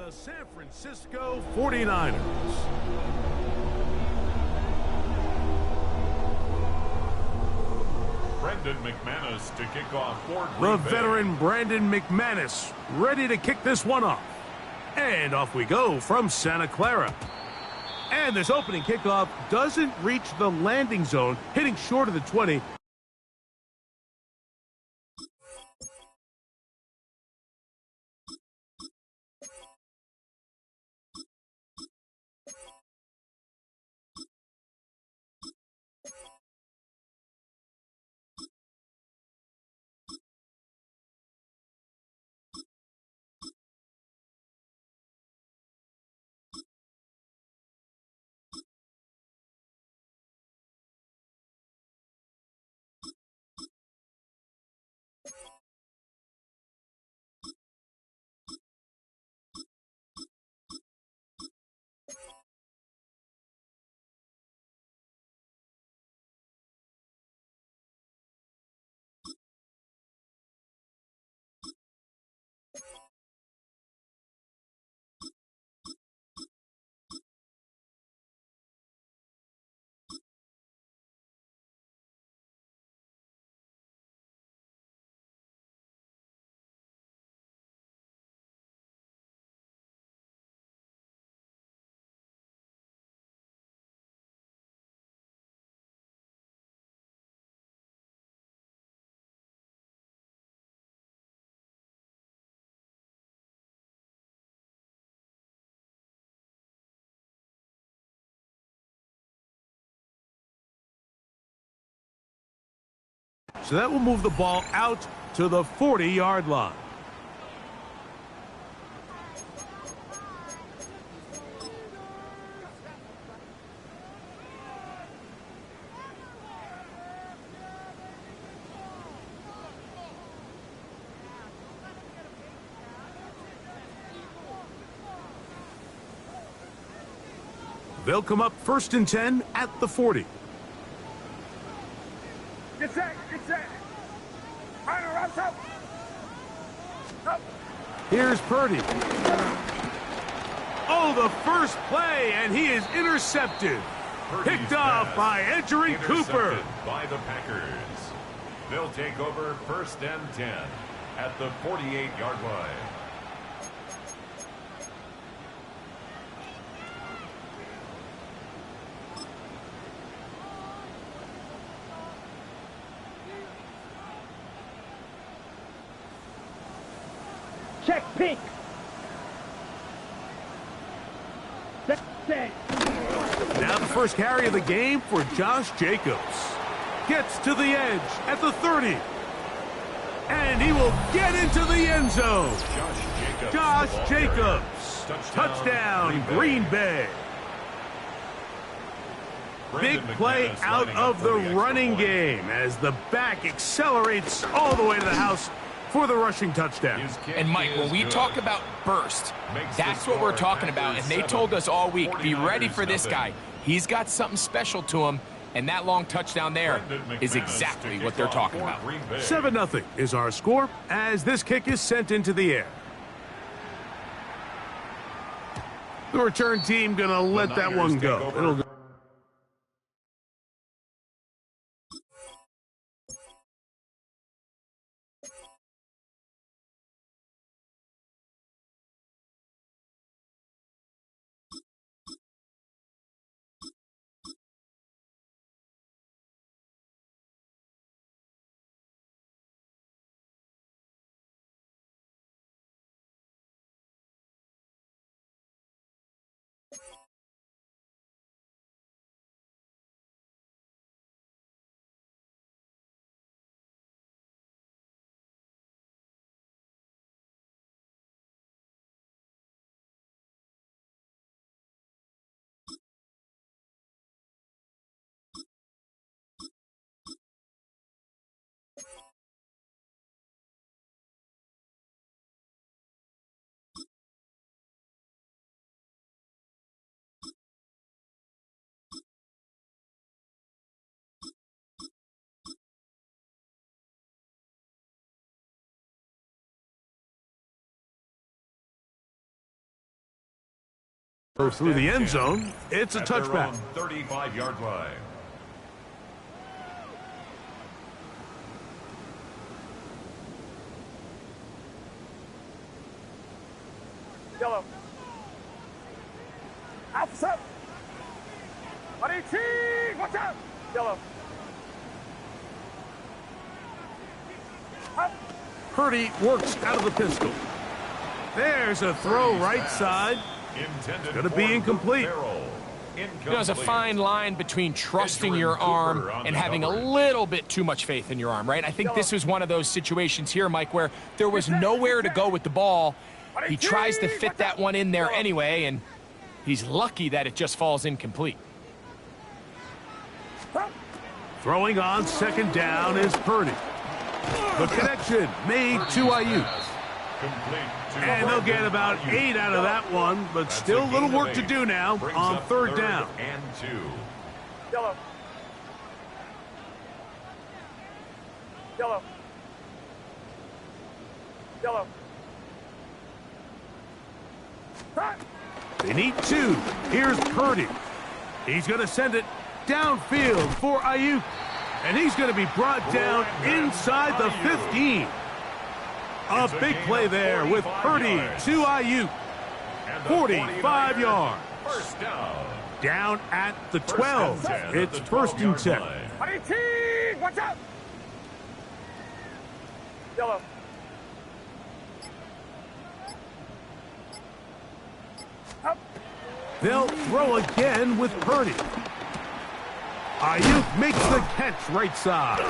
the San Francisco 49ers. Brendan McManus to kick off for The Green Bay. veteran Brandon McManus ready to kick this one off. And off we go from Santa Clara. And this opening kickoff doesn't reach the landing zone, hitting short of the 20. So that will move the ball out to the 40-yard line. They'll come up 1st and 10 at the 40. Get set, get set. Minor, up. Up. Here's Purdy. Oh, the first play, and he is intercepted. Purdy's Picked off pass by Edgerrin Cooper. intercepted by the Packers. They'll take over 1st and 10 at the 48-yard line. Check pink. Set. Now the first carry of the game for Josh Jacobs. Gets to the edge at the 30. And he will get into the end zone. Josh Jacobs. Touchdown, Green Bay. Big play out of the running game as the back accelerates all the way to the house for the rushing touchdown. And Mike, when we talk about burst, that's what we're talking about. And they told us all week, be ready for this guy. He's got something special to him, and that long touchdown there is exactly what they're talking about. 7-0 is our score as this kick is sent into the air. The return team gonna let that one go. It'll go. Go through the end zone. It's a touchback. 35-yard line. Yellow. Officer. 118. Watch out. Yellow. Up. Purdy works out of the pistol. There's a throw right side. Intended Gonna be incomplete. You know, there's a fine line between trusting your arm and having a little bit too much faith in your arm, right? I think this was one of those situations here, Mike, where there was nowhere to go with the ball. He tries to fit that one in there anyway, and he's lucky that it just falls incomplete. Throwing on second down is Purdy. The connection made to Ayuk. And they'll get about 8 out of that one, but still a little work to do now on third down. And 2. Yellow. Yellow. Yellow. They need 2. Here's Purdy. He's going to send it downfield for Ayuk. And he's going to be brought down inside the 15. A big play there with Purdy to Ayuk. 45 yards. First down. Down at the 12. It's first and 10. 118. Watch out. Yellow. Up. They'll throw again with Purdy. Ayuk makes the catch right side.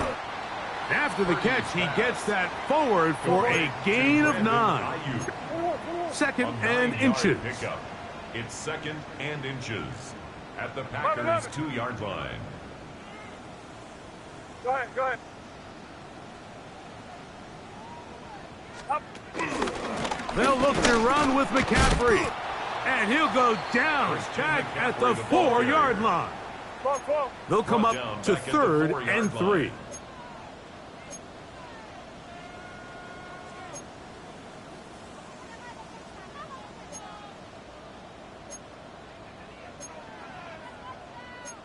After the catch, he gets that forward for a gain of 9. Second and inches. It's second and inches at the Packers' 2-yard line. Go ahead, go ahead. Up. They'll look to run with McCaffrey. And he'll go down back at the 4-yard line. They'll come up to third and 3.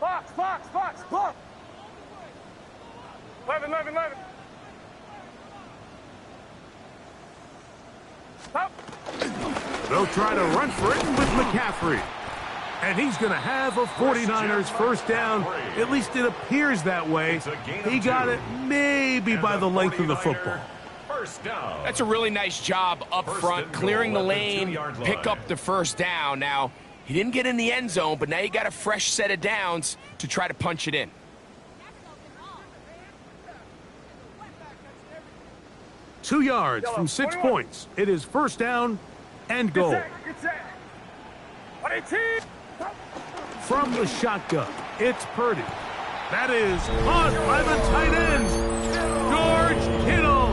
Box. 11. Up. They'll try to run for it with McCaffrey. And he's going to have a 49ers first down. At least it appears that way. He got it maybe by the length of the football. That's a really nice job up front, clearing the lane, pick up the first down. Now, he didn't get in the end zone, but now you got a fresh set of downs to try to punch it in. Two yards from 6 points. It is first down and goal. From the shotgun, it's Purdy. That is caught by the tight end, George Kittle.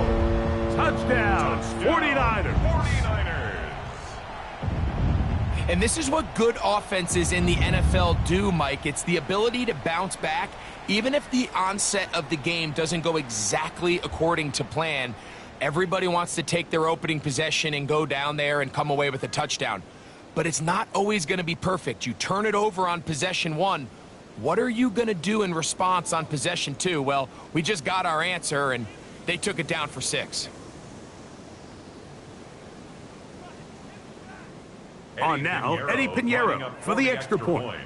Touchdown, 49ers. And this is what good offenses in the NFL do, Mike. It's the ability to bounce back, even if the onset of the game doesn't go exactly according to plan. Everybody wants to take their opening possession and go down there and come away with a touchdown. But it's not always going to be perfect. You turn it over on possession 1. What are you going to do in response on possession 2? Well, we just got our answer, and they took it down for 6. On now, Eddie Pinheiro for the extra point.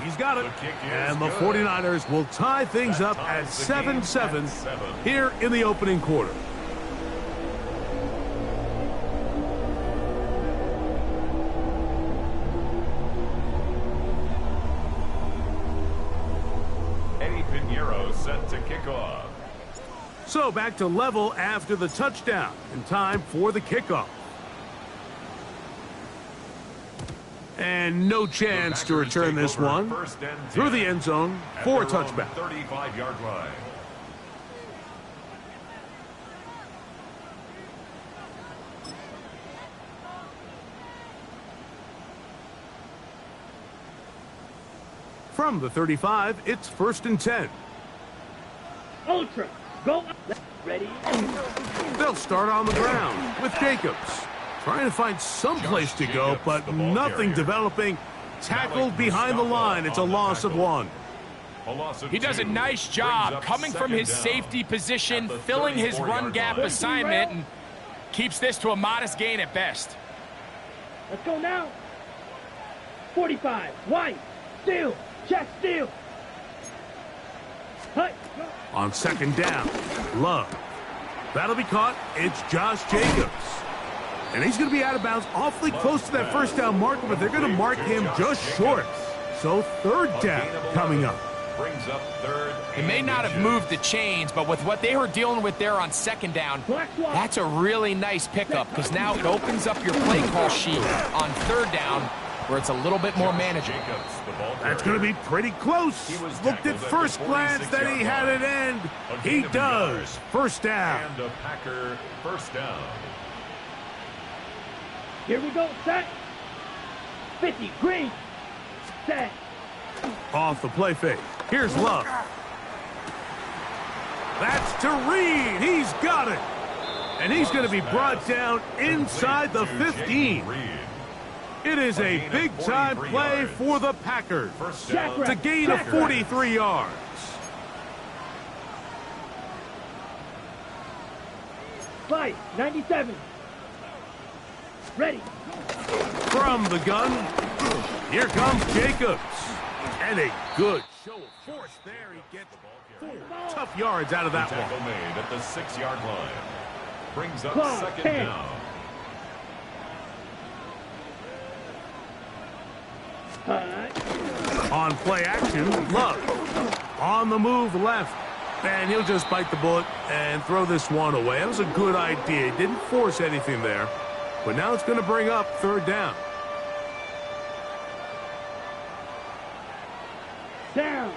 He's got it. And the 49ers will tie things up at 7-7 here in the opening quarter. Eddie Pinheiro set to kick off. So back to level after the touchdown, and time for the kickoff. And no chance to return this one through the end zone for a touchback. 35-yard line. From the 35, it's first and 10. Ultra. Go. Ready. They'll start on the ground with Jacobs. Trying to find some place to go, but nothing developing. Tackled behind the line. It's a loss of 1. He does a nice job coming from his safety position, filling his run gap assignment, and keeps this to a modest gain at best. Let's go now. 45. White. Steal. Check steal. Hut. On second down, Love. That'll be caught. It's Josh Jacobs. And he's going to be out of bounds awfully close to that first down marker, but they're going to mark him just short. So third down coming up. They may not have moved the chains, but with what they were dealing with there on second down, that's a really nice pickup because now it opens up your play call sheet on third down where it's a little bit more manageable. That's going to be pretty close. Looked at first glance that he had it end. He does. First down. And a Packer first down. Here we go. Set. 50. Green. Set. Off the play fake. Here's Love. That's to Reed. He's got it. And he's going to be brought down inside the 15. It is a big-time play for the Packers. It's a gain of 43 yards. Fight. 97. Ready. From the gun, here comes Jacobs. And a good show of force there. He gets 4 tough yards out of that Tackle one. made at the 6-yard line. Brings up Clock, second 10. down. On play action, Love. On the move left. And he'll just bite the bullet and throw this one away. That was a good idea. He didn't force anything there. But now it's going to bring up third down. Down.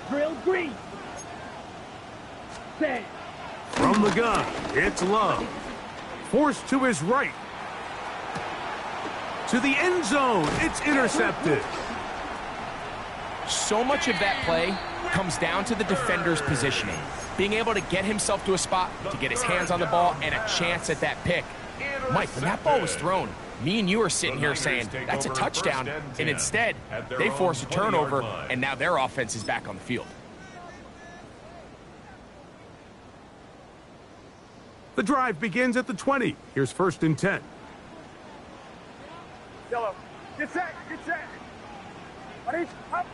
Drill green. Set. From the gun, it's Love. Forced to his right. To the end zone, it's intercepted. So much of that play comes down to the defender's positioning. Being able to get himself to a spot, to get his hands on the ball, and a chance at that pick. Mike, when that ball was thrown, me and you are sitting here saying, that's a touchdown, and instead, they force a turnover, and now their offense is back on the field. The drive begins at the 20. Here's first and 10. Yellow. Get set. Get set. Ready? Up.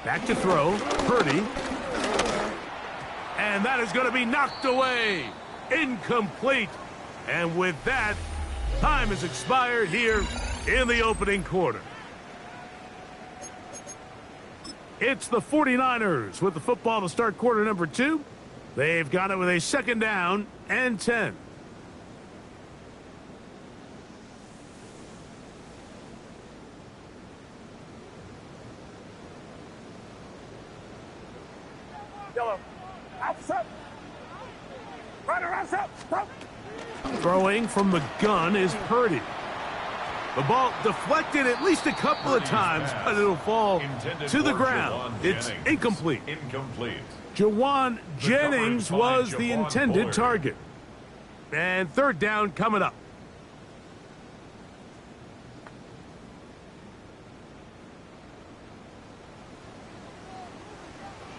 Back to throw, Purdy. And that is going to be knocked away. Incomplete. And with that, time has expired here in the opening quarter. It's the 49ers with the football to start quarter number 2. They've got it with a second down and 10. Yellow. Outside. Right around up. Stop. Throwing from the gun is Purdy. The ball deflected at least a couple of times, but it'll fall to the ground. It's incomplete. Jawan Jennings was the intended target. And third down coming up.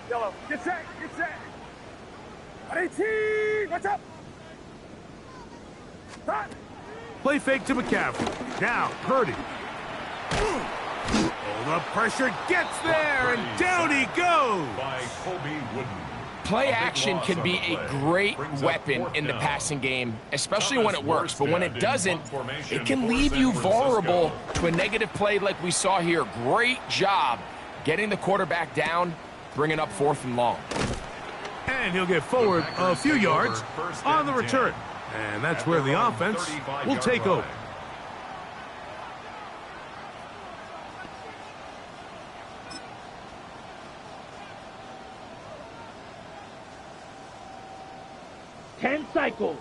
Yellow. Get set. Get set. 18. What's up? Stop. Play fake to McCaffrey. Now, Purdy. Oh, the pressure gets there, and down he goes. Play action can be a great weapon in the passing game, especially when it works. But when it doesn't, it can leave you vulnerable to a negative play like we saw here. Great job getting the quarterback down, bringing up 4th and long. And he'll get forward a few yards on the return. And that's where the offense will take over. Ten cycles.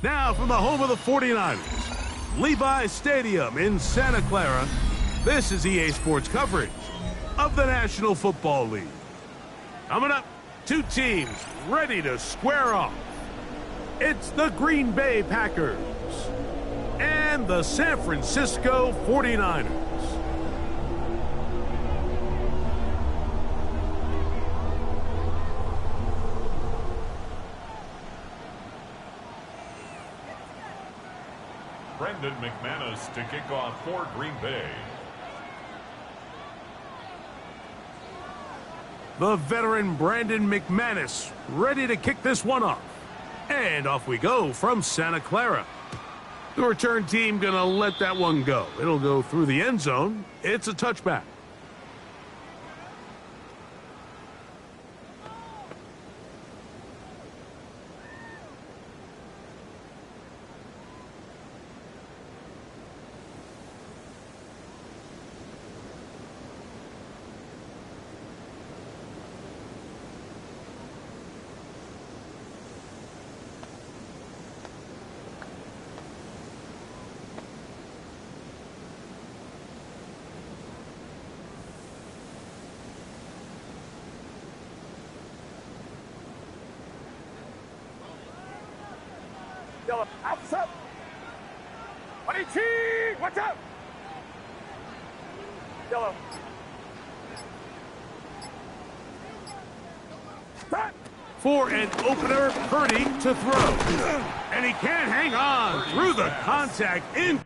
Now from the home of the 49ers, Levi's Stadium in Santa Clara, this is EA Sports coverage of the National Football League. Coming up, two teams ready to square off. It's the Green Bay Packers and the San Francisco 49ers. Brendan McManus to kick off for Green Bay. The veteran Brandon McManus ready to kick this one off. And off we go from Santa Clara. The return team gonna let that one go. It'll go through the end zone. It's a touchback. Yellow, outside. 18, watch out. Yellow. Back. For an opener, Purdy to throw. And he can't hang on through the contact in.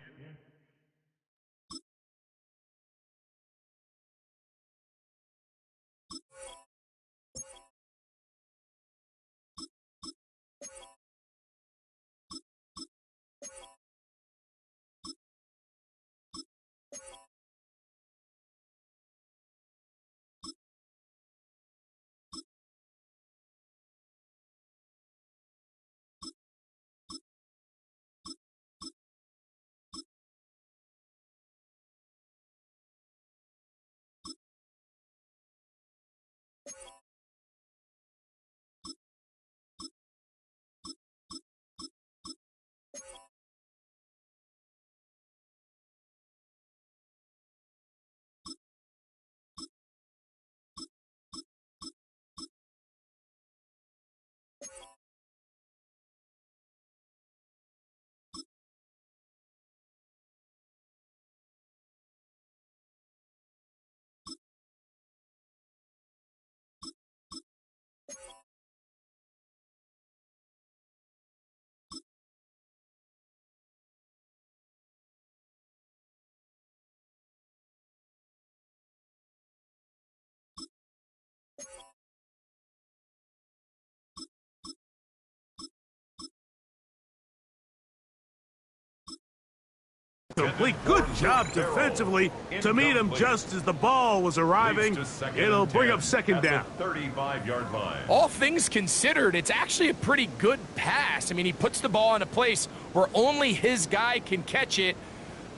Complete. Good job defensively to meet him just as the ball was arriving. It'll bring up second down. 35-yard line. All things considered, it's actually a pretty good pass. I mean, he puts the ball in a place where only his guy can catch it.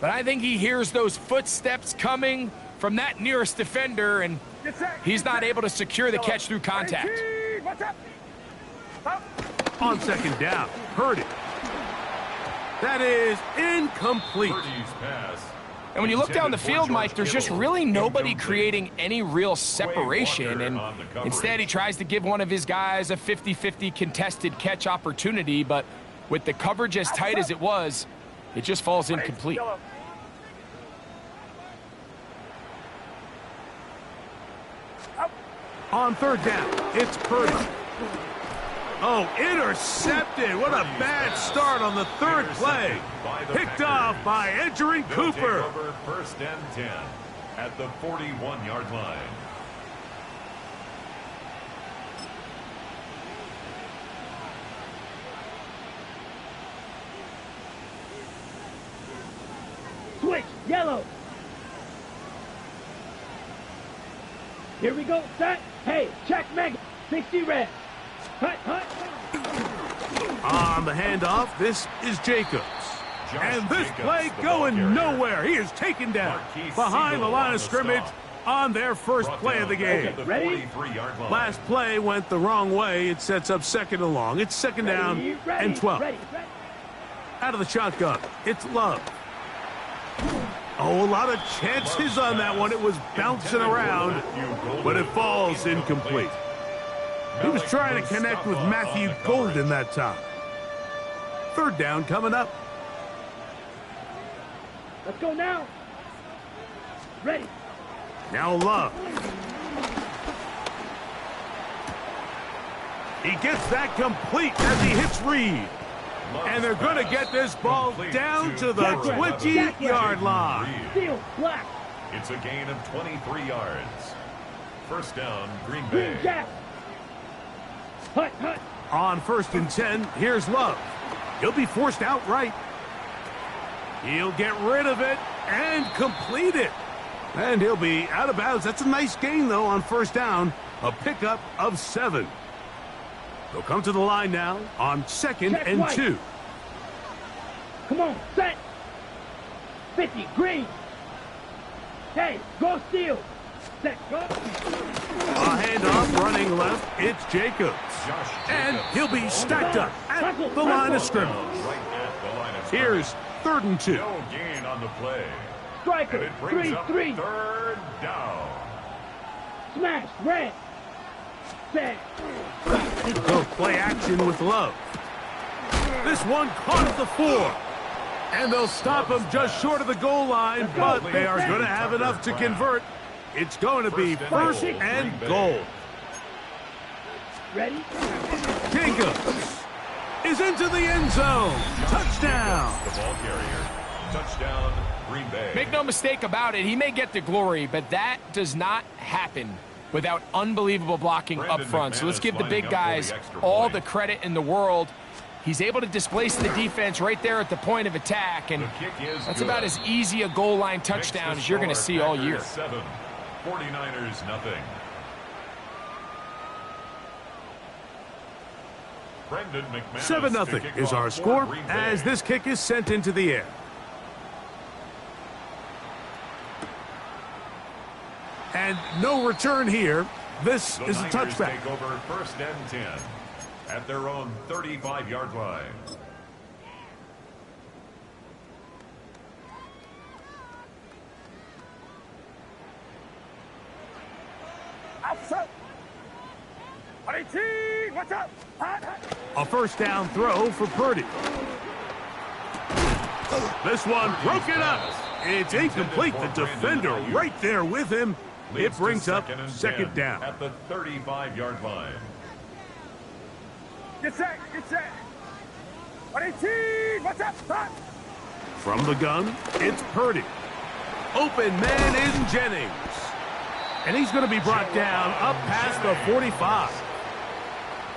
But I think he hears those footsteps coming from that nearest defender, and he's not able to secure the catch through contact. On second down, Purdy. That is incomplete. And when you look down the field, Mike, there's just really nobody creating any real separation. And instead, he tries to give one of his guys a 50-50 contested catch opportunity. But with the coverage as tight as it was, it just falls incomplete. On third down, it's Purdy. Oh, intercepted. What a bad start on the third play. Picked off by Edgerrin Cooper. Over first and 10 at the 41-yard line. Switch, yellow. Here we go, set. Hey, check Mega. 60 red. Hut, hut. On the handoff, this is Jacobs. And this play going nowhere. He is taken down behind the line of scrimmage on their first play of the game. Okay, ready? Last play went the wrong way. It sets up second and long. It's second down and 12. Ready. Out of the shotgun, it's Love. Oh, a lot of chances on that one. It was bouncing around, but it falls incomplete. He was trying to connect with Matthew Golden that time. Third down coming up. Let's go now. Ready. Now Love. He gets that complete as he hits Reed. And they're going to get this ball down to the 20-yard line. Steal, black. It's a gain of 23 yards. First down, Green Bay. Jack. Hut, hut. On 1st and 10, here's Love. He'll be forced outright. He'll get rid of it and complete it. And he'll be out of bounds. That's a nice gain, though, on 1st down. A pickup of 7. They'll come to the line now on 2nd Check and White. 2. Come on, set. 50, green. Hey, go steal. Set, go. A handoff running left. It's Jacobs. And he'll be stacked up at the line of scrimmage. Right at the line of scrimmage. Here's 3rd and 2. No gain on the play. And Striker, it brings up 3-3. 3rd down. Smash, red. Set. Go play action with Love. This one caught at the 4. And they'll stop him just short of the goal line, but they are going to have enough to convert. It's going to be 1st and goal. Ready? Jacobs is into the end zone. Touchdown. The ball carrier. Touchdown, Green Bay. Make no mistake about it, he may get the glory, but that does not happen without unbelievable blocking up front. So let's give the big guys all the credit in the world. He's able to displace the defense right there at the point of attack, and that's about as easy a goal line touchdown as you're going to see all year. 7, 49ers nothing. Brendan McManus 7-0 is our score as this kick is sent into the air. And no return here. This is a touchback. Take over 1st and 10 at their own 35-yard line. Outside. 18, what's up? A 1st down throw for Purdy. This one broken up. It's incomplete. The defender right there with him. It brings up 2nd down. At the 35-yard line. Get set, get set. 18, what's up? From the gun, it's Purdy. Open man in Jennings. And he's going to be brought down up past the 45.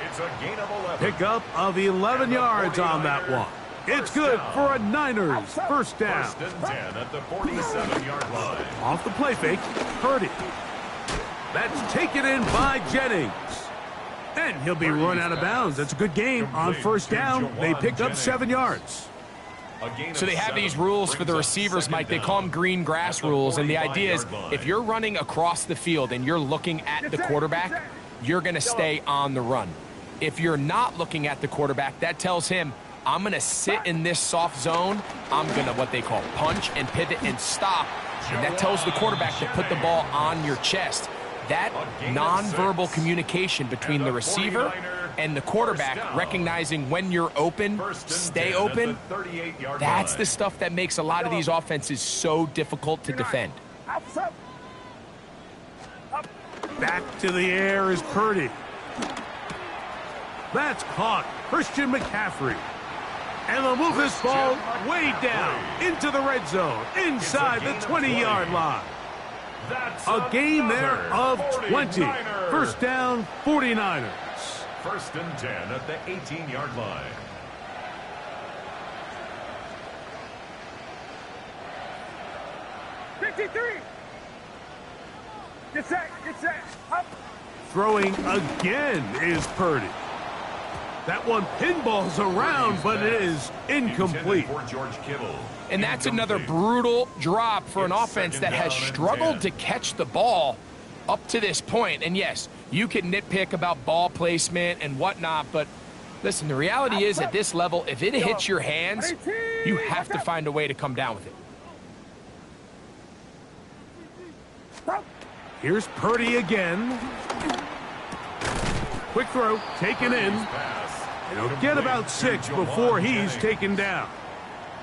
It's a gain of 11. Pickup of 11 yards on that one. It's good for a Niners 1st down. 1st and 10 at the 47-yard line. Off the play fake, Purdy. That's taken in by Jennings. And he'll be run out of bounds. That's a good game on 1st down. They picked up 7 yards. So they have these rules for the receivers, Mike. They call them green grass rules. And the idea is if you're running across the field and you're looking at the quarterback, you're going to stay on the run. If you're not looking at the quarterback, that tells him, I'm going to sit in this soft zone. I'm going to what they call punch and pivot and stop. And that tells the quarterback to put the ball on your chest. That nonverbal communication between the receiver and the quarterback, recognizing when you're open, stay open, that's the stuff that makes a lot of these offenses so difficult to defend. Back to the air is Purdy. That's caught. Christian McCaffrey. And they'll move this ball way down into the red zone, inside the 20-yard line. A gain there of 20. 1st down, 49ers. 1st and 10 at the 18-yard line. Get set, up. Throwing again is Purdy. That one pinballs around, but it is incomplete. For George Kittle. And that's another brutal drop for an offense that has struggled to catch the ball up to this point. And yes, you can nitpick about ball placement and whatnot, but Listen, the reality is at this level, if it hits your hands, you have to find a way to come down with it. Here's Purdy again. Quick throw, taken in. And he'll get about 6 before he's taken down.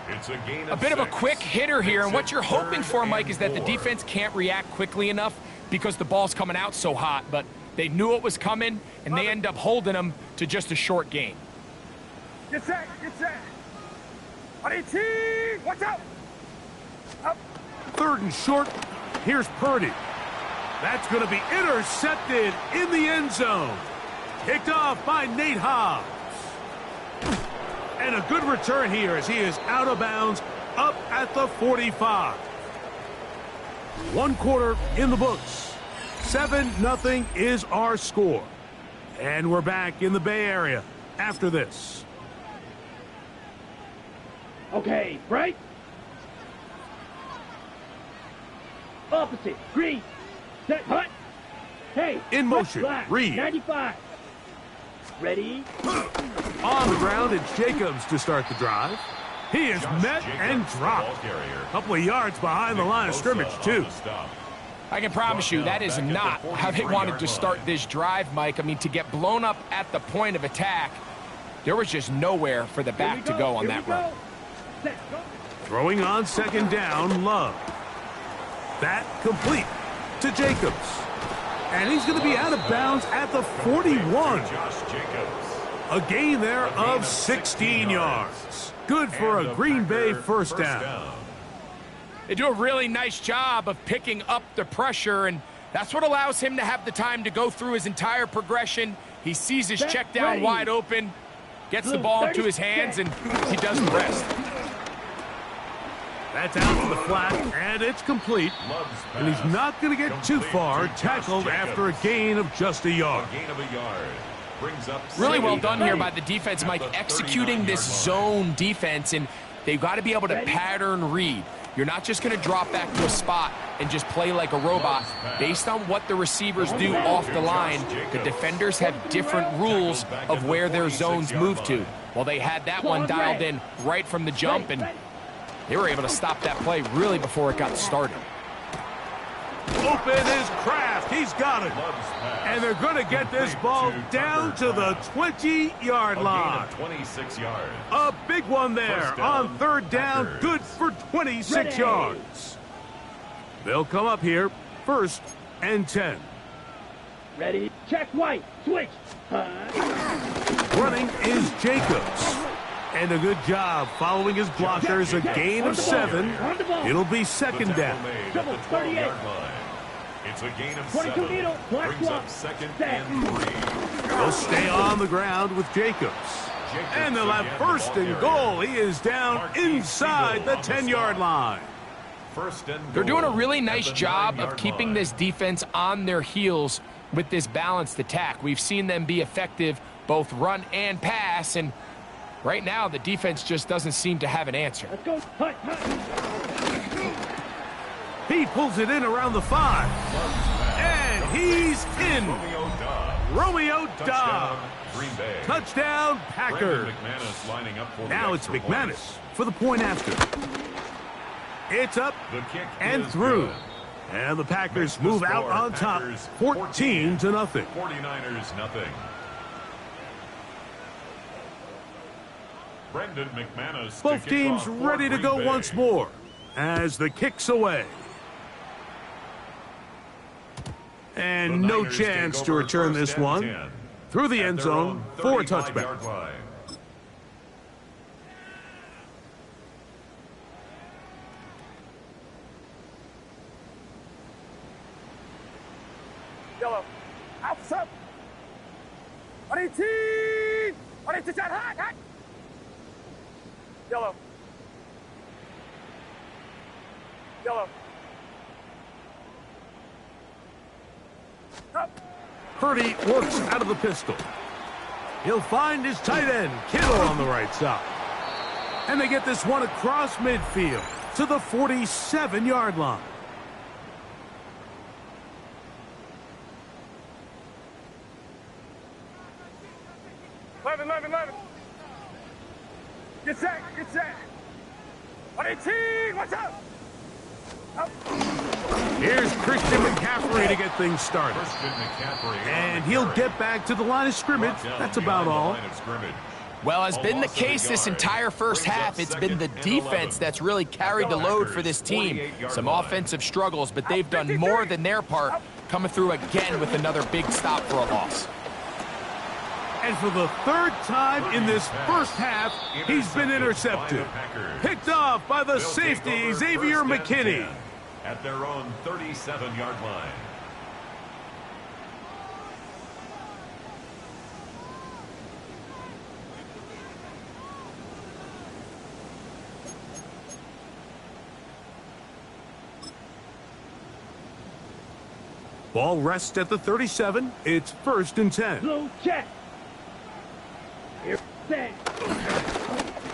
It's a gain A of bit of a 6. quick hitter here, and what you're It's hoping third for, Mike, and is that the 4. defense can't react quickly enough because the ball's coming out so hot, but they knew it was coming, and they end up holding them to just a short gain. Get set, get set. 18, watch out. Up. 3rd and short. Here's Purdy. That's going to be intercepted in the end zone. Picked off by Nate Hobbs. And a good return here as he is out of bounds up at the 45. 1 quarter in the books. 7-0 is our score. And we're back in the Bay Area after this. Okay, right? Opposite, green. Set, hut. Hey. In motion, black, Reed. 95. Ready? On the ground, it's Jacobs to start the drive. He is met and dropped. A couple of yards behind the line of scrimmage, too. I can promise you that is not how they wanted to start this drive, Mike. I mean, to get blown up at the point of attack, there was just nowhere for the back to go on that run. Set, go. Throwing on 2nd down, Love. That complete to Jacobs. And he's going to be out of bounds at the 41. Josh Jacobs. A gain there of 16 yards. Good for a Green Bay first down. They do a really nice job of picking up the pressure, and that's what allows him to have the time to go through his entire progression. He sees his check down wide open, gets the ball into his hands, and he does the rest. That's out to the flat, and it's complete. And he's not going to get too far, tackled after a gain of just a yard. A gain of a yard. Brings up Really well done here by the the defense, Mike, executing this zone defense, and they've got to be able to pattern read. You're not just going to drop back to a spot and just play like a robot. Based on what the receivers do off the line, the defenders have different rules of where their zones move to. Well, they had that one dialed in right from the jump, and they were able to stop that play really before it got started. Open is Kraft. He's got it. And they're going to get this ball down to the 20-yard line. 26 yards. A big one there on 3rd down. Good for 26 yards. They'll come up here 1st and 10. Ready? Check white. Switch. Running is Jacobs. And a good job following his blockers. A gain of 7. It'll be 2nd down. At the 12-yard line. It's a gain of 7. Brings up 2nd and 3. They'll stay on the ground with Jacobs. And they'll have 1st and goal. He is down inside the 10-yard line. They're doing a really nice job of keeping this defense on their heels with this balanced attack. We've seen them be effective both run and pass, and right now the defense just doesn't seem to have an answer. Let's go. Hut, hut. He pulls it in around the 5. And he's in. Romeo Dobbs. Touchdown, Packers. Now it's McManus for the point after. It's up and through. And the Packers move out on top, 14-0. 49ers nothing. Brendan McManus. Both teams ready to go once more as the kick's away. And no chance to return this one. Through the end zone for a touchback. Yellow. Outside. 18. 18. Hot, hot. Yellow. Yellow. Up. Purdy works out of the pistol. He'll find his tight end, Kittle, on the right side. And they get this one across midfield to the 47-yard line. 11. Get set. 118, what's up? Here's Christian McCaffrey to get things started. And he'll get back to the line of scrimmage. That's about all. Well, has been the case this entire first half. It's been the defense that's really carried the load for this team. Some offensive struggles, but they've done more than their part, coming through again with another big stop for a loss. And for the third time in this first half, he's been intercepted. Picked off by the safety, Xavier McKinney. At their own 37-yard line. Ball rests at the 37. It's 1st and 10. Blue check. Here, set.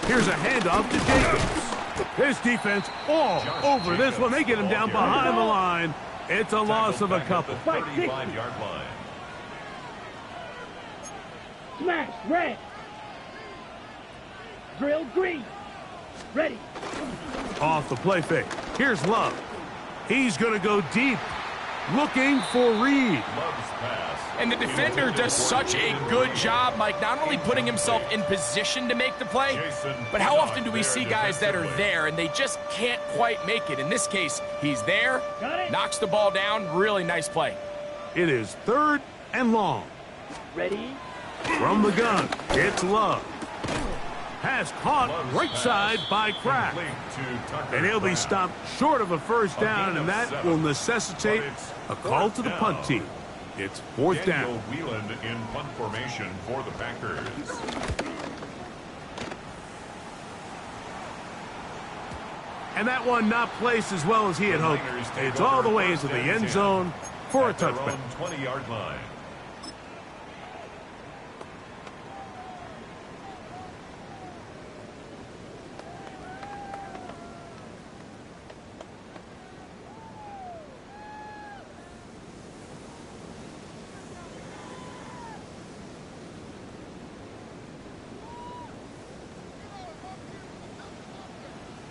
Here's a handoff to Jacobs. His defense all over this one. They get him down behind the line. It's a loss of a couple. 35-yard line. Smash red. Drill green. Ready. Off the play fake. Here's Love. He's going to go deep. Looking for Reed. And the defender does such a good job, Mike, not only putting himself in position to make the play, but how often do we see guys that are there and they just can't quite make it? In this case, he's there, knocks the ball down. Really nice play. It is 3rd and long. Ready. From the gun, it's Love. Pass caught right side by Kraft. And he'll be stopped short of a first down, and that will necessitate a call to the punt team. It's 4th down. Wheeland in punt formation for the Packers. And that one not placed as well as he had hoped. It's all the way into the end zone for a touchback. 20-yard line.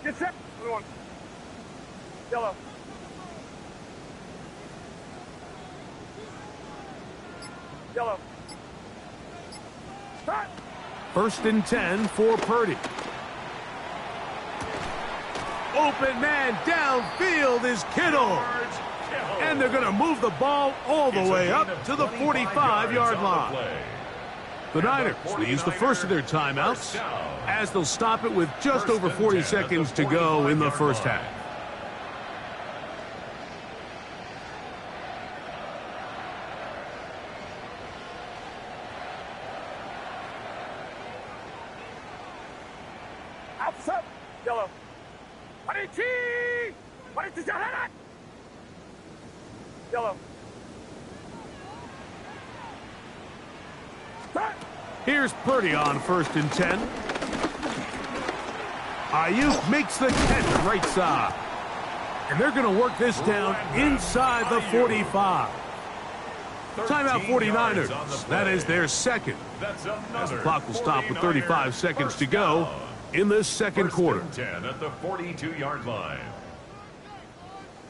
Get set. Other one. Yellow. Start. 1st and 10 for Purdy. Open man downfield is Kittle. And they're going to move the ball all the way up to the 45-yard line. The Niners will use the first of their timeouts as they'll stop it with just over 40 seconds to go in the first half. Outside. Yellow. 118. Yellow. Start. Here's Purdy on 1st and 10. Ayuk makes the catch right side. And they're going to work this down inside the 45. Timeout 49ers. That is their second. As the clock will stop with 35 seconds to go in this second quarter. 10 at the 42-yard line.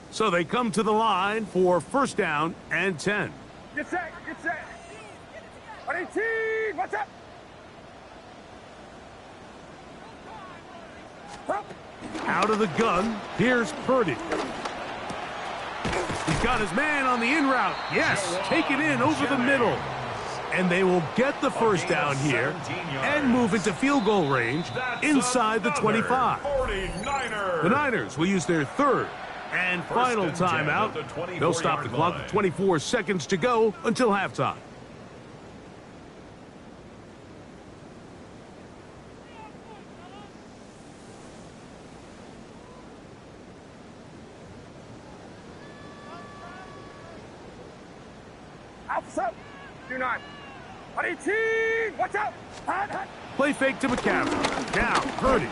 So they come to the line for 1st down and 10. Get set. 118. What's up? Out of the gun, here's Purdy. He's got his man on the in route. Yes, take it in over the middle. And they will get the first down here and move into field goal range inside the 25. The Niners will use their 3rd and final timeout. They'll stop the clock with 24 seconds to go until halftime. Outside. 2-9. 118. What's up? Hot. Play fake to McCaffrey. Now, Purdy.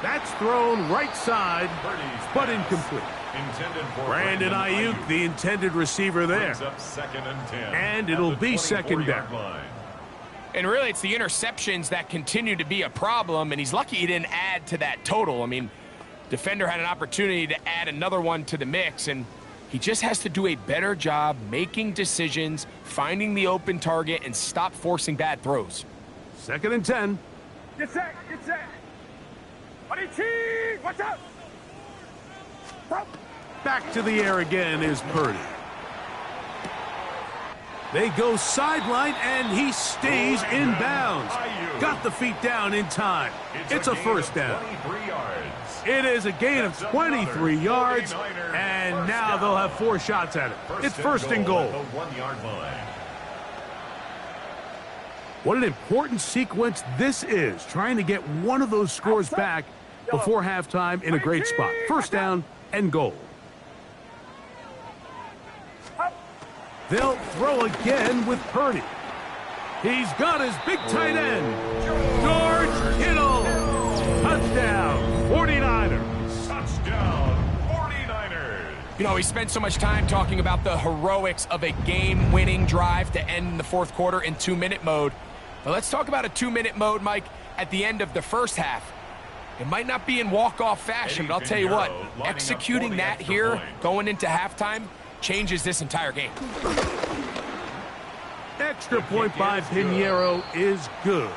That's thrown right side, but incomplete. Brandon Ayuk, the intended receiver there. And it'll be second down. And really, it's the interceptions that continue to be a problem, and he's lucky he didn't add to that total. I mean, defender had an opportunity to add another one to the mix, and he just has to do a better job making decisions, finding the open target, and stop forcing bad throws. Second and 10. Get set, get set. Buddy T, watch out. Back to the air again is Purdy. They go sideline, and he stays in bounds. Got the feet down in time. It's a first down. It is a gain of 23 yards, and now they'll have 4 shots at it. It's first and goal. What an important sequence this is, trying to get one of those scores back before halftime in a great spot. First down and goal. They'll throw again with Purdy. He's got his big tight end, George Kittle. Touchdown, 49ers. Touchdown, 49ers. You know, we spent so much time talking about the heroics of a game-winning drive to end the fourth quarter in 2-minute mode. But let's talk about a 2-minute mode, Mike, at the end of the first half. It might not be in walk-off fashion, but I'll tell you what, executing that here, going into halftime, changes this entire game. Extra point by Pinheiro is good.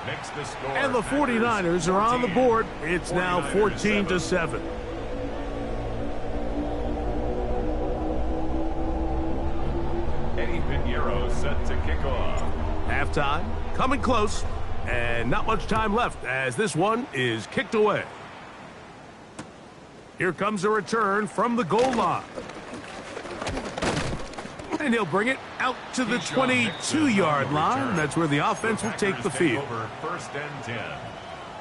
And the 49ers are on the board. It's now 14-7. Eddie Pinheiro set to kick off. Halftime, coming close, and not much time left as this one is kicked away. Here comes a return from the goal line. And he'll bring it out to the 22-yard line. That's where the offense will take the field. First and 10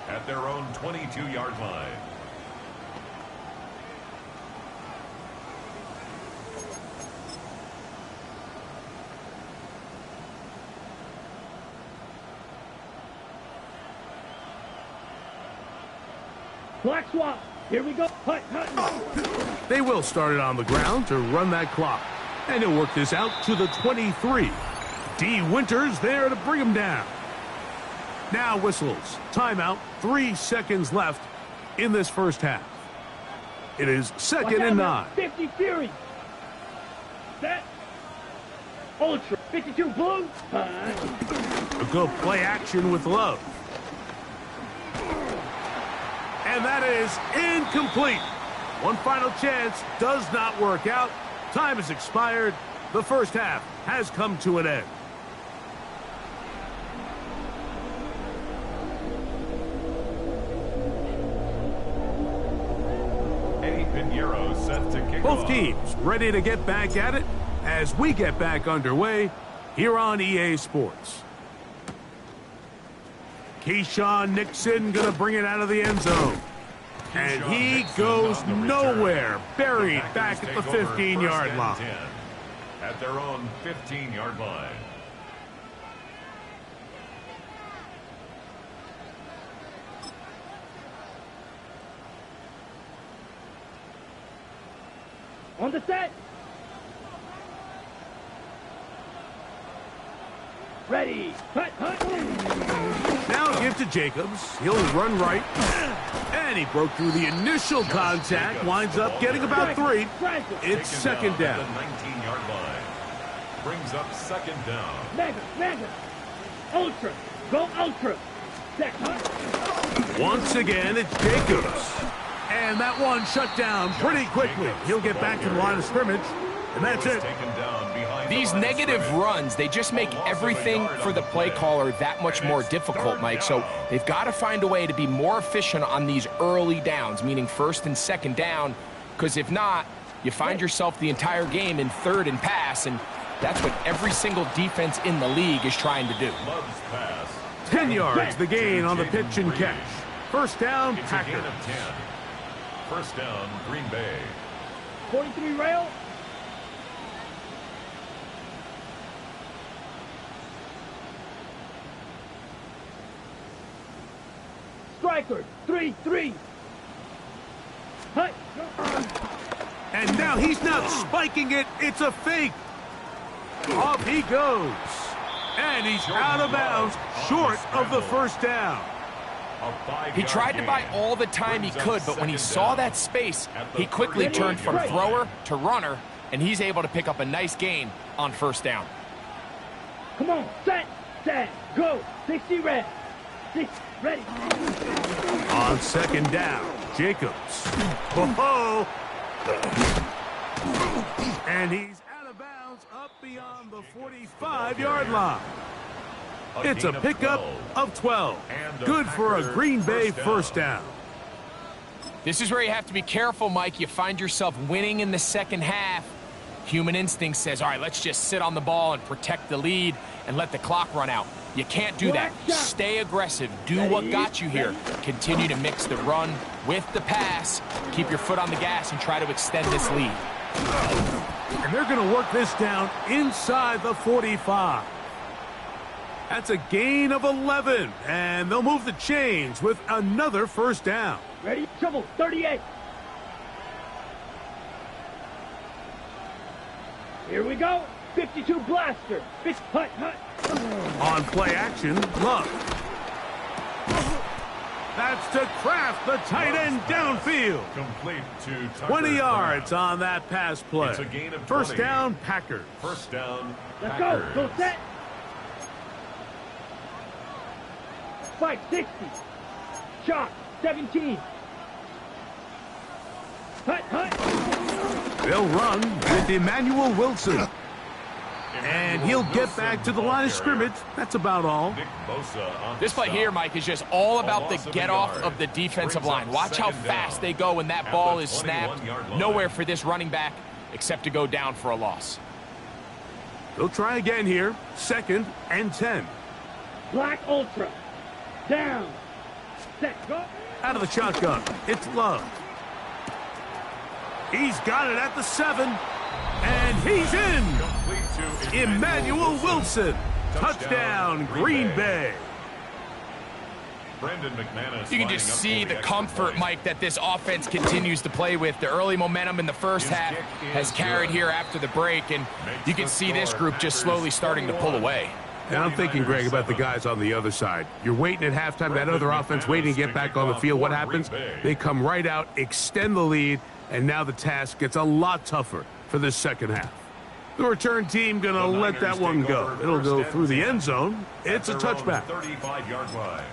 at their own 22-yard line. Black swap. Here we go. Hut, hut. They will start it on the ground to run that clock. And he'll work this out to the 23. D. Winters there to bring him down. Now whistles. Timeout. 3 seconds left in this first half. It is second and 9. 50 Fury. Set. Ultra. 52 Blue. A good play action with Love. And that is incomplete. One final chance does not work out. Time has expired. The first half has come to an end. Eddie Pinheiro set to kick Both off. teams ready to get back at it as we get back underway here on EA Sports. Keyshawn Nixon going to bring it out of the end zone. And he goes nowhere, buried back at the 15-yard line. At their own 15-yard line. On the set. Ready. Hut, hut. Now give to Jacobs. He'll run right. And he broke through the initial contact. Winds up getting about 3. It's second down. At the 19-yard line. Brings up second down. Mega. Ultra. Go ultra. Set, hut. Once again, it's Jacobs. And that one shut down pretty quickly. He'll get back to the line of scrimmage. And that's it. These negative runs, they just make everything for the play caller that much more difficult, Mike. So they've got to find a way to be more efficient on these early downs, meaning first and second down, because if not, you find yourself the entire game in third and pass, and that's what every single defense in the league is trying to do. 10 yards, the gain on the pitch and catch. First down, Packers. First down, Green Bay. 43 rail. Striker, 3-3. Hut. And now he's not spiking it, it's a fake. Off he goes. And he's out of bounds, short of the first down. He tried to buy all the time he could, but when he saw that space, he quickly turned from thrower to runner, and he's able to pick up a nice gain on first down. Come on, set, go. 60 red. 6 ready. On second down, Jacobs. Oh, and he's out of bounds up beyond the 45-yard line. It's a pickup of 12. Good for a Green Bay first down. This is where you have to be careful, Mike. You find yourself winning in the second half. Human instinct says, all right, let's just sit on the ball and protect the lead and let the clock run out. You can't do that. Stay aggressive. Do what got you here. Continue to mix the run with the pass. Keep your foot on the gas and try to extend this lead. And they're going to work this down inside the 45. That's a gain of 11, and they'll move the chains with another first down. Ready, trouble, 38. Here we go, 52 blaster. Hut. On play action, Love. That's to Kraft, the tight end downfield. Complete to 20 yards on that pass play. It's a gain of 20. First down, Packers. First down, Let's Packers. go set. 560. Shot, 17. Hut. They'll run with Emmanuel Wilson. And he'll get back to the line of scrimmage. That's about all. This play here, Mike, is just all about the get-off of the defensive line. Watch how fast they go when that ball is snapped. Nowhere for this running back except to go down for a loss. They'll try again here. Second and 10. Black Ultra. Down. Set, go. Out of the shotgun, it's Love. He's got it at the 7. And he's in. Emmanuel Wilson. Touchdown, Green Bay. You can just see the comfort, Mike, that this offense continues to play with. The early momentum in the first half has carried here after the break, and you can see this group just slowly starting to pull away. And I'm thinking, Greg, about the guys on the other side. You're waiting at halftime, that other offense waiting to get back on the field. What happens? They come right out, extend the lead, and now the task gets a lot tougher for this second half. The return team going to let that one go. It'll go through the end zone. It's a touchback. 35-yard line.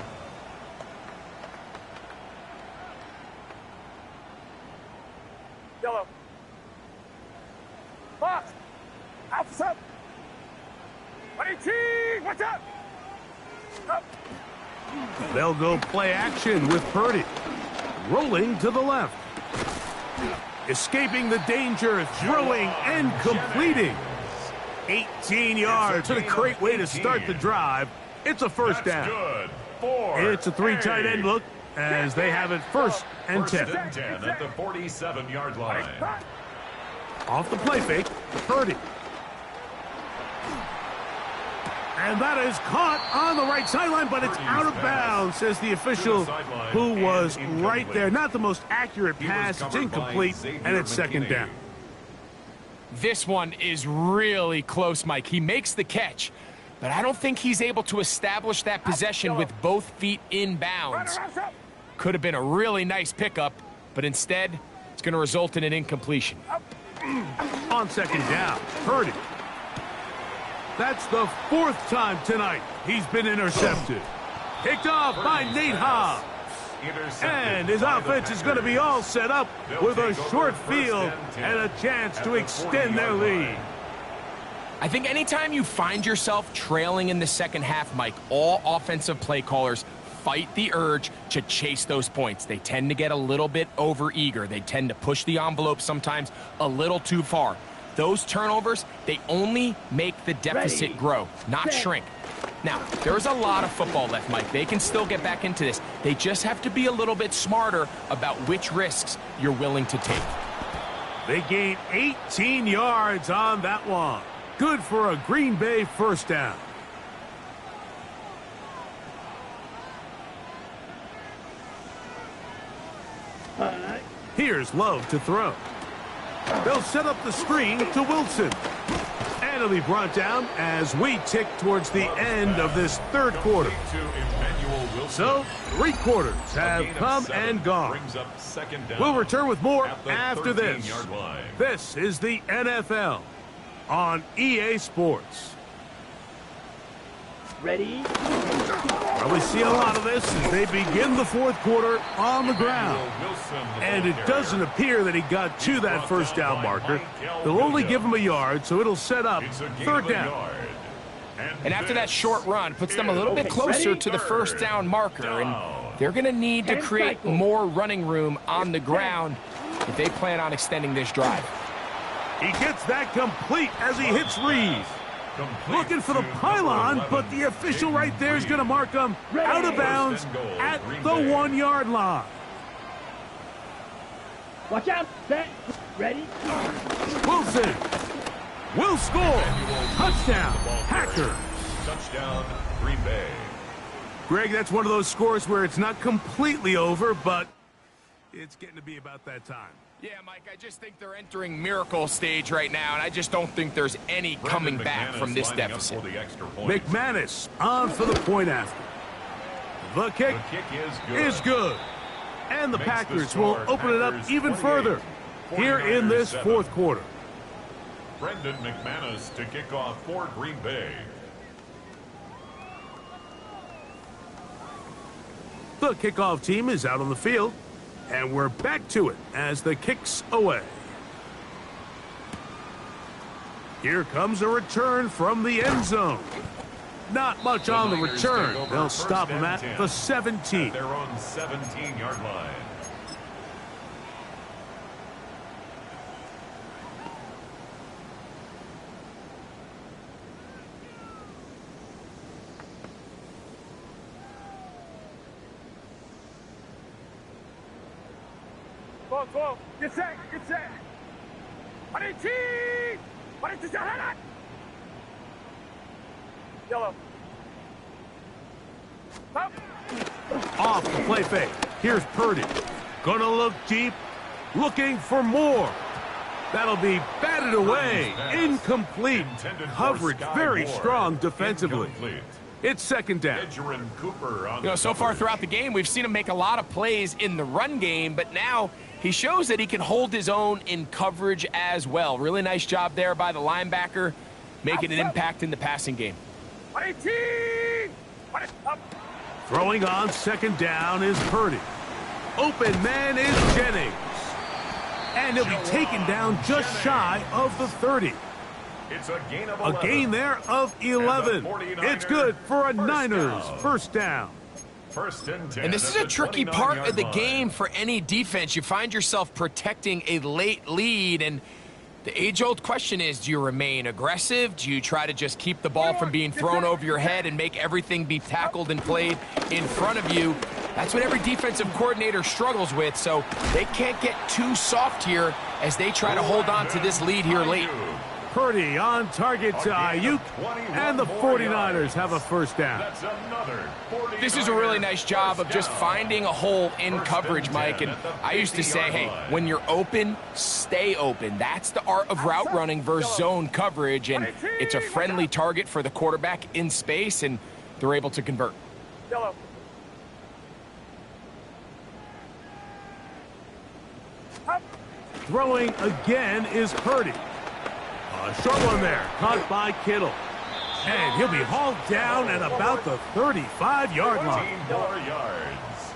Yellow. Fox. Alpha up. 22. Watch out. Up. They'll go play action with Purdy. Rolling to the left. Escaping the danger, throwing and completing. 18 yards. What a great way to start the drive. It's a first down. It's a 3 tight end look as they have it first and 10. First and 10 at the 47-yard line. Off the play fake, Purdy. And that is caught on the right sideline, but it's out of bounds, says the official who was right there. Not the most accurate pass. It's incomplete, and it's second down. This one is really close, Mike. He makes the catch, but I don't think he's able to establish that possession with both feet in bounds. Could have been a really nice pickup, but instead, it's going to result in an incompletion. On second down, Purdy. That's the 4th time tonight he's been intercepted. Picked off by Nate Hobbs. And his offense is going to be all set up with a short field and a chance to extend their lead. I think anytime you find yourself trailing in the second half, Mike, all offensive play callers fight the urge to chase those points. They tend to get a little bit overeager. They tend to push the envelope sometimes a little too far. Those turnovers, they only make the deficit grow, not shrink. Now, there's a lot of football left, Mike. They can still get back into this. They just have to be a little bit smarter about which risks you're willing to take. They gain 18 yards on that one. Good for a Green Bay first down. Here's Love to throw. They'll set up the screen to Wilson. And it'll be brought down as we tick towards the end of this third quarter. So, 3 quarters have come and gone. We'll return with more after this. This is the NFL on EA Sports. Ready? Well, we see a lot of this as they begin the fourth quarter on the ground. And it doesn't appear that he got to that first down marker. They'll only give him a yard, so it'll set up third down. And after that short run, puts them a little bit closer to the first down marker. And they're going to need to create more running room on the ground if they plan on extending this drive. He gets that complete as he hits Reed. Looking for the pylon, but the official right there is going to mark him out of bounds at the 1-yard line. Watch out. Set. Ready? Wilson will score. Touchdown, Packers. Touchdown, Green Bay. Greg, that's one of those scores where it's not completely over, but it's getting to be about that time. Yeah, Mike, I just think they're entering miracle stage right now, and I just don't think there's any coming back from this deficit. McManus on for the point after. The kick is good. And the Packers will open it up even further here in this fourth quarter. Brendan McManus to kick off for Green Bay. The kickoff team is out on the field. And we're back to it as the kick's away. Here comes a return from the end zone. Not much on the return. They'll stop him at the 17. Their own 17-yard line. Go. Get set. Yellow. Up. Off the play fake. Here's Purdy. Gonna look deep. Looking for more. That'll be batted away. Incomplete. Coverage very strong defensively. It's second down. So far throughout the game, we've seen him make a lot of plays in the run game, but now he shows that he can hold his own in coverage as well. Really nice job there by the linebacker, making an impact in the passing game. Throwing on second down is Purdy. Open man is Jennings. And he'll be taken down just shy of the 30. It's a gain of 11. A gain there of 11. It's good for a Niners first down. First and 10. And this is a tricky part of the game for any defense. You find yourself protecting a late lead, and the age-old question is, do you remain aggressive? Do you try to just keep the ball from being thrown over your head and make everything be tackled and played in front of you? That's what every defensive coordinator struggles with, so they can't get too soft here as they try to hold on to this lead here late. Purdy on target to Ayuk, and the 49ers have a first down. This is a really nice job of just finding a hole in coverage, Mike. And I used to say, hey, when you're open, stay open. That's the art of route running versus zone coverage, and it's a friendly target for the quarterback in space, and they're able to convert. Throwing again is Purdy. A short one there, caught by Kittle. And he'll be hauled down at about the 35-yard line. 14 more yards.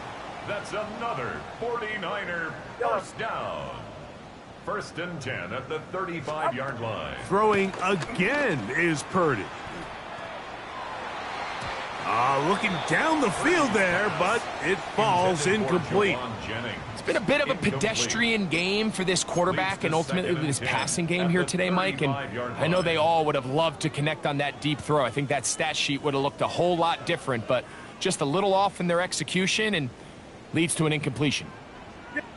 That's another 49er first down. First and 10 at the 35-yard line. Throwing again is Purdy. Looking down the field there, but it falls incomplete. It's been a bit of a pedestrian game for this quarterback and ultimately this passing game here today, Mike. And I know they all would have loved to connect on that deep throw. I think that stat sheet would have looked a whole lot different, but just a little off in their execution and leads to an incompletion.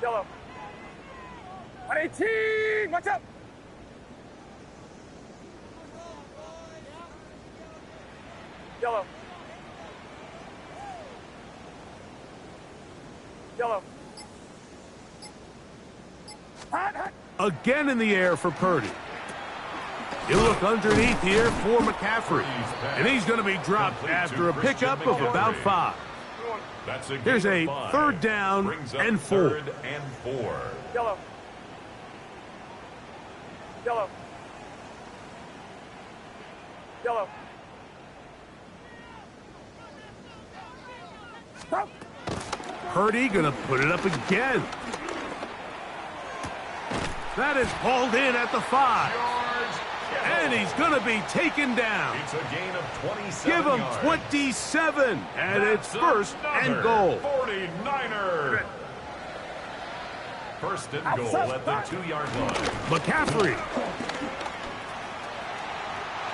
Yellow. 118. Watch out. Yellow. Yellow. Again in the air for Purdy. He'll look underneath here for McCaffrey. And he's going to be dropped after a pickup of about 5. Here's a 3rd down and 4. Yellow. Yellow. Yellow. Stop. Purdy going to put it up again. That is hauled in at the 5. And he's going to be taken down. It's a gain of 27 Give him yards. 27, and it's first and goal. 49er. First and goal at the 2-yard line. McCaffrey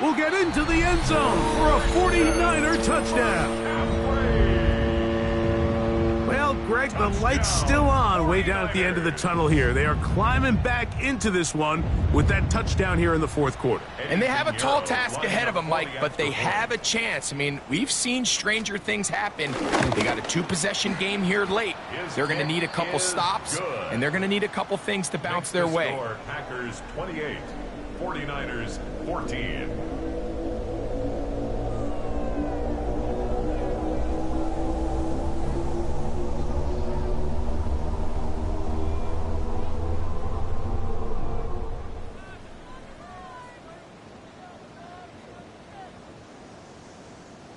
will get into the end zone for a 49er touchdown. Well, Greg, the light's still on way down at the end of the tunnel here. They are climbing back into this one with that touchdown here in the 4th quarter. And they have a tall task ahead of them, Mike, but they have a chance. I mean, we've seen stranger things happen. They got a 2-possession game here late. They're going to need a couple stops, and they're going to need a couple things to bounce their way. Packers 28, 49ers 14.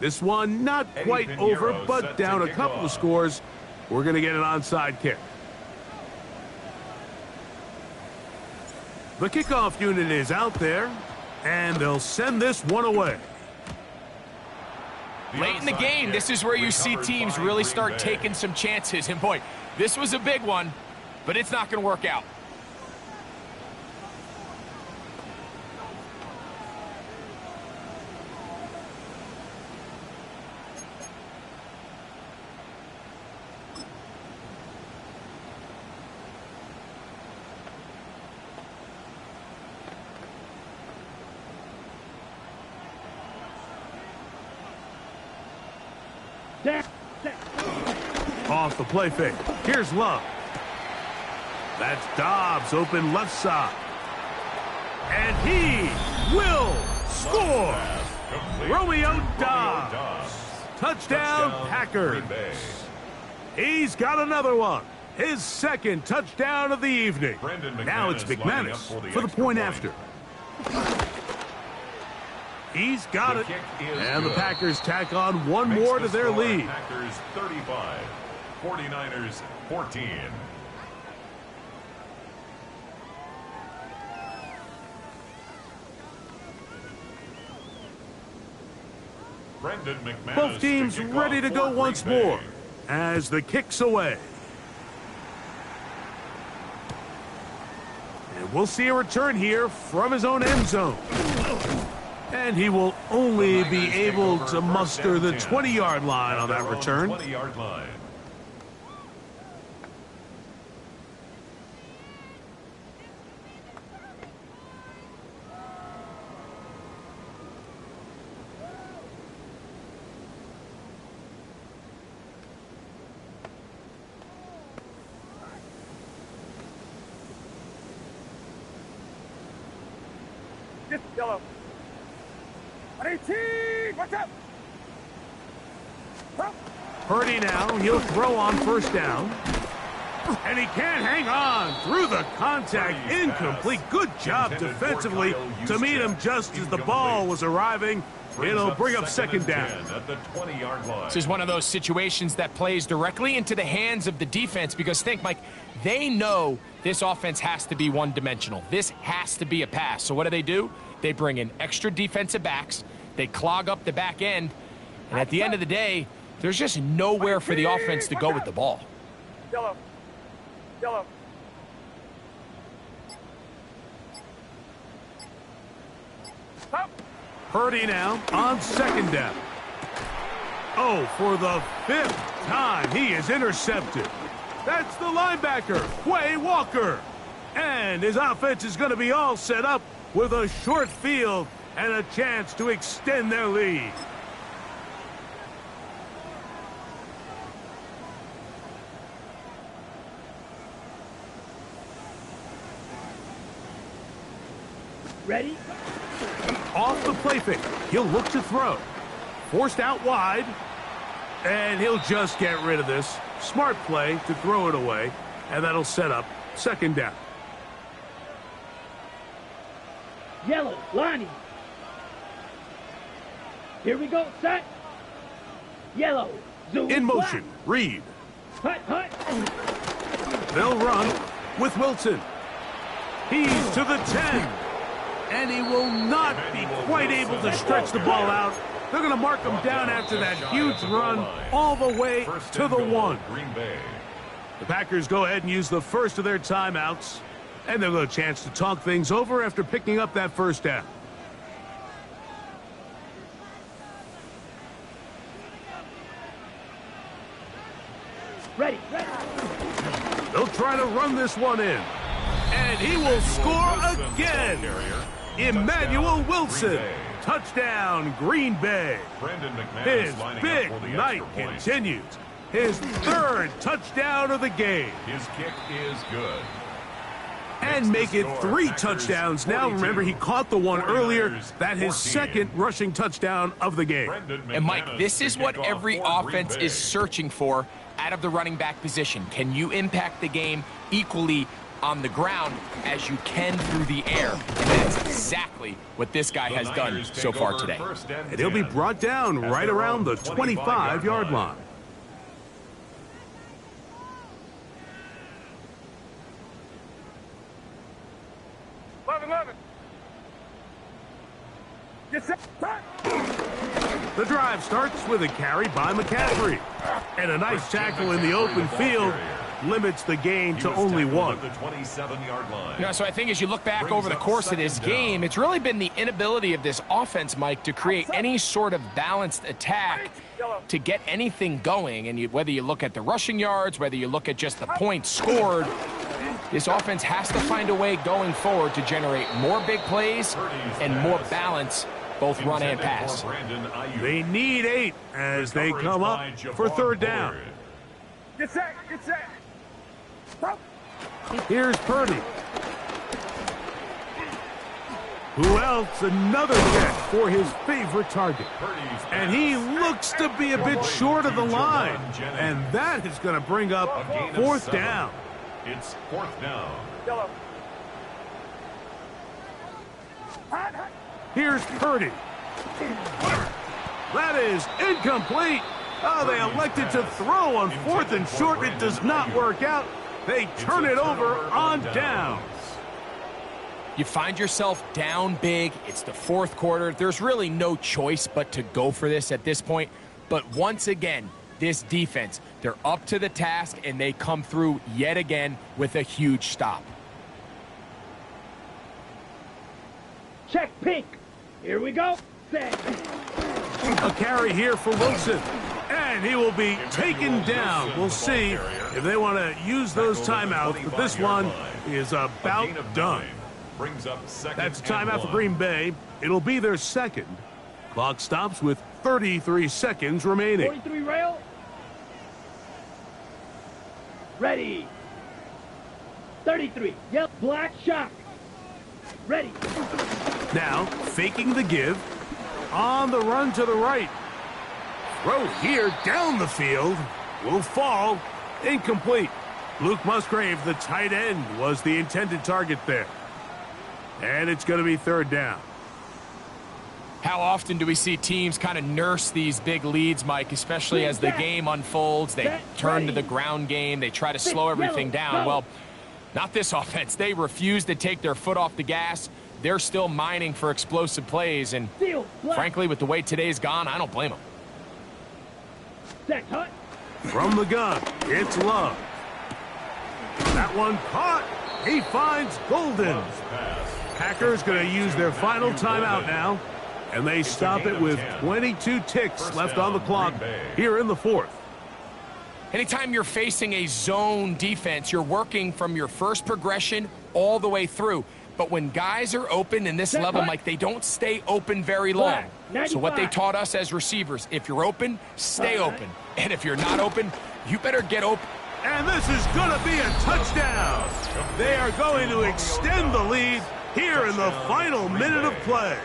This one not quite over, but down a couple of scores. We're going to get an onside kick. The kickoff unit is out there, and they'll send this one away. Late in the game, this is where you see teams really start taking some chances. And boy, this was a big one, but it's not going to work out. Off the play fake. Here's Love. That's Dobbs open left side. And he will score. Romeo Dobbs. Touchdown Packers. He's got another one. His 2nd touchdown of the evening. Now it's McManus for the point after. He's got it. And the Packers tack on one more to their lead. Packers 35, 49ers 14. Both teams ready to go once more as the kick's away. And we'll see a return here from his own end zone. And he will only be able to muster the 20-yard line on that return. 20-yard line. Get yellow. 18, watch out! Purdy now, he'll throw on 1st down. And he can't hang on through the contact. Incomplete. Good job defensively to meet him just as the ball was arriving. It'll bring up 2nd down. At the 20-yard line. This is one of those situations that plays directly into the hands of the defense because think, Mike, they know this offense has to be one-dimensional. This has to be a pass. So what do? They bring in extra defensive backs. They clog up the back end. And at the end of the day, there's just nowhere for the offense to go with the ball. Yellow. Yellow. Stop. Purdy now on 2nd down. Oh, for the 5th time, he is intercepted. That's the linebacker, Quay Walker. And his offense is going to be all set up with a short field and a chance to extend their lead. Ready? Off the play fake. He'll look to throw. Forced out wide. And he'll just get rid of this. Smart play to throw it away. And that'll set up second down. Yellow, Lonnie. Here we go, set. Yellow, zoom. In motion, Reed. Hut, hut. They'll run with Wilson. He's to the 10. And he will not be quite able to stretch the ball out. They're going to mark him down after that huge run all the way to the 1. The Packers go ahead and use the first of their timeouts. And they'll get a chance to talk things over after picking up that first down. Ready. They'll try to run this one in. And he will score again. Emmanuel Wilson. Touchdown, Green Bay. His big night continues. His third touchdown of the game. His kick is good. And make it 3 touchdowns now. Remember, he caught the one earlier. That his second rushing touchdown of the game. And, Mike, this is what every offense is searching for out of the running back position. Can you impact the game equally on the ground as you can through the air? And that's exactly what this guy has done so far today. And he'll be brought down right around the 25-yard line. The drive starts with a carry by McCaffrey. And a nice tackle in the open field limits the gain to only 1. So I think as you look back over the course of this game, it's really been the inability of this offense, Mike, to create any sort of balanced attack to get anything going. And whether you look at the rushing yards, whether you look at just the points scored, this offense has to find a way going forward to generate more big plays and more balance, both run and pass. They need 8 as they come up for third down. Get set. Here's Purdy. Who else? Another catch for his favorite target. And he looks to be a bit short of the line. And that is going to bring up fourth down. It's fourth down. Here's Purdy. That is incomplete. Oh, they elected to throw on 4th and short. It does not work out. They turn it over on downs. You find yourself down big. It's the 4th quarter. There's really no choice but to go for this at this point. But once again, this defense, they're up to the task, and they come through yet again with a huge stop. Check pink. Here we go. Set. A carry here for Wilson. And he will be taken down. We'll see if they want to use those timeouts, but this one is about done. That's timeout for Green Bay. It'll be their second. Clock stops with 33 seconds remaining. 43 rail. Ready. 33. Yep. Black shock. Ready. Now, faking the give. On the run to the right. Throw here down the field. Will fall. Incomplete. Luke Musgrave, the tight end, was the intended target there. And it's going to be third down. How often do we see teams kind of nurse these big leads, Mike, especially as the game unfolds? They turn to the ground game. They try to slow everything down. Well, not this offense. They refuse to take their foot off the gas. They're still mining for explosive plays. And frankly, with the way today's gone, I don't blame them. From the gun, it's Love. That one caught. He finds Golden. Packers going to use their final timeout now. And they stop it with 22 ticks left on the clock here in the 4th. Anytime you're facing a zone defense, you're working from your first progression all the way through. But when guys are open in this level, Mike, they don't stay open very long. So what they taught us as receivers, if you're open, stay open. And if you're not open, you better get open. And this is going to be a touchdown. They are going to extend the lead here in the final minute of play.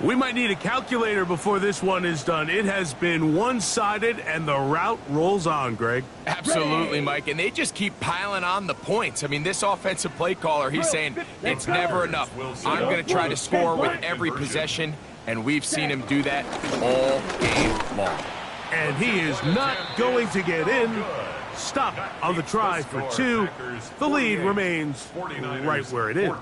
We might need a calculator before this one is done. It has been one-sided, and the route rolls on, Greg. Absolutely, Mike, and they just keep piling on the points. I mean, this offensive play caller, he's saying it's never enough. I'm going to try to score with every possession, and we've seen him do that all game long. And he is not going to get in. Stop on the try for 2. The lead remains right where it is.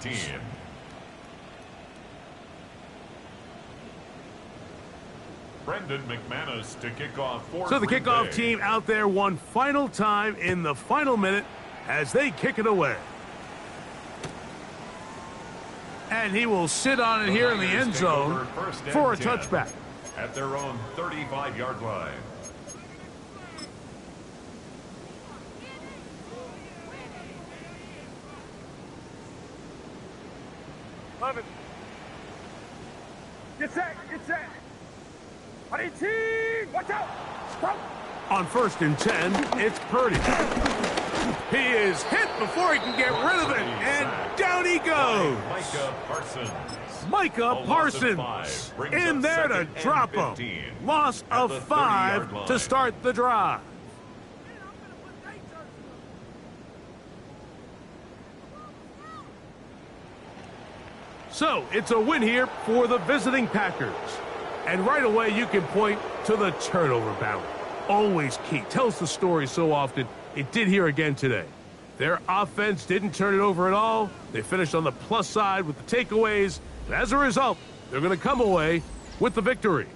Brendan McManus to kick off for So the Green kickoff Bay. team out there one final time in the final minute as they kick it away. And he will sit on it here in the end zone for a touchback. At their own 35-yard line. Get set, get set. 18, watch out. Stop. On 1st and 10, it's Purdy. He is hit before he can get rid of it, and down he goes. Micah Parsons. Micah Parsons in there to drop him. Loss of 5 to start the drive. So it's a win here for the visiting Packers. And right away you can point to the turnover battle. Always key. Tells the story so often. It did here again today. Their offense didn't turn it over at all. They finished on the plus side with the takeaways. And as a result, they're going to come away with the victory.